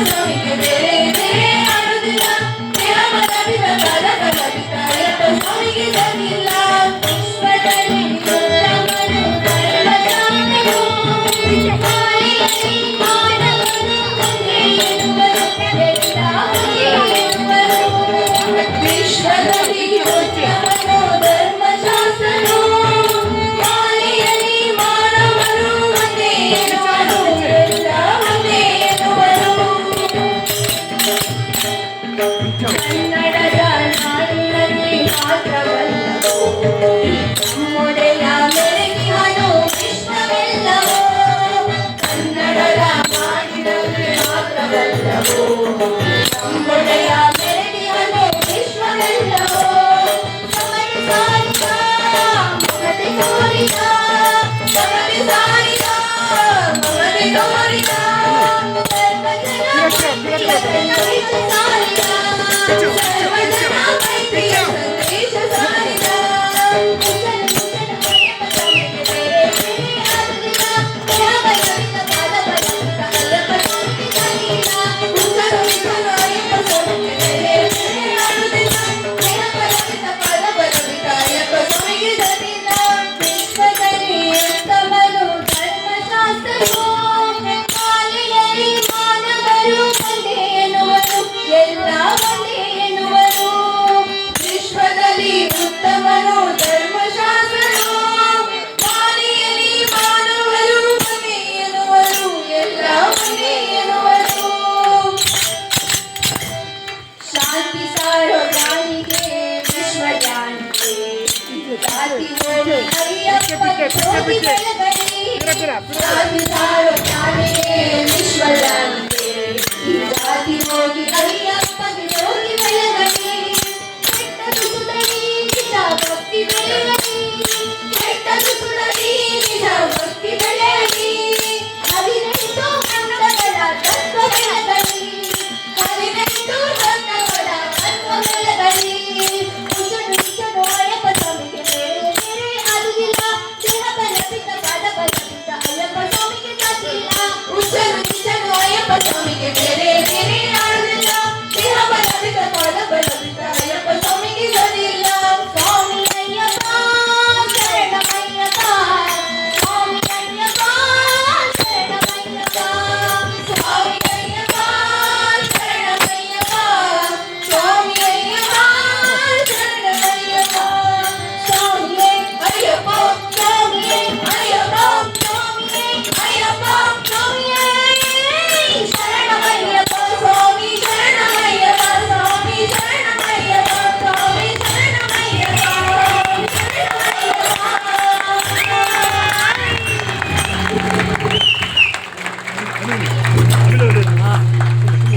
ಸ್ವಾಮಿಗೆ ಬೇರೆ ಬೇರೆ ಆಡುದಿಲ್ಲ ದೇಹ ಮನವಿದ ಕಾಲ ಕಲವಿದ ಅಯ್ಯಪ್ಪ ಸ್ವಾಮಿಗೆ ಸರಿಯಿಲ್ಲ ವಿಶ್ವದಲ್ಲಿ ಉತ್ತಮನು ಧರ್ಮಶಾಸ್ತ್ರನು ಮಾಯೆಯಲ್ಲಿ ಮಾನವನು ಒಂದೇ ಎನ್ನುವರು ಎಲ್ಲ ಒಂದೇ ಎನ್ನುವರು ವಿಶ್ವದಲ್ಲಿ ಉತ್ತಮನು ಧರ್ಮಶಾಸ್ತ್ರನು ಮಾಯೆಯಲ್ಲಿ ಮಾನವನು ಒಂದೇ ಎನ್ನುವರು ಎಲ್ಲ ಒಂದೇ ಎನ್ನುವರು ಕನ್ನಡದ ನಾಡಿನಲ್ಲಿ ಮಾತ್ರವಲ್ಲವೋ ನಮ್ಮೊಡೆಯ ಮೆರಗಿಹನು ವಿಶ್ವವೆಲ್ಲವೋ ಕನ್ನಡದ ನಾಡಿನಲ್ಲಿ ಮಾತ್ರವಲ್ಲವೋ ನಮ್ಮೊಡೆಯ ಮೆರಗಿಹನು ವಿಶ್ವವೆಲ್ಲವೋ ಸಮತೆ ಸಾರಿದ ಮಮತೆ ತೋರಿದ ಸಮತೆ ಸಾರಿದ ಮಮತೆ ತೋರಿದ ಸರ್ವಜನ ಸಾರಿದ ಸರ್ವಜನ ಮೈತ್ರಿಯ ಸಂದೇಶ ಸಾರಿದ ವಿಶ್ವದಲ್ಲಿ ಉತ್ತಮನು ಧರ್ಮಶಾಸ್ತ್ರನು ಮಾಲೆಯಲ್ಲಿ ಮಾನವರು ಒಂದೇ ಎನ್ನುವರು ಎಲ್ಲ ಒಂದೇ ಎನ್ನುವರು ವಿಶ್ವದಲ್ಲಿ ಉತ್ತಮನು ಧರ್ಮಶಾಸ್ತ್ರನು ಮಾಲೆಯಲ್ಲಿ ಮಾನವರು ಒಂದೇ ಎನ್ನುವರು ಎಲ್ಲ ಒಂದೇ ಎನ್ನುವರು ಶಾಂತಿ ಸಾರೋ ಜ್ಞಾನಿಗೆ ವಿಶ್ವ ಜ್ಞಾನಿಗೆ ಜಾತಿ ಓಡಿ ಅಯ್ಯಪ್ಪ ಜ್ಯೋತಿ ಬೆಳಗಲಿ ಶಾಂತಿ ಸಾರೋ ಜ್ಞಾನಿಗೆ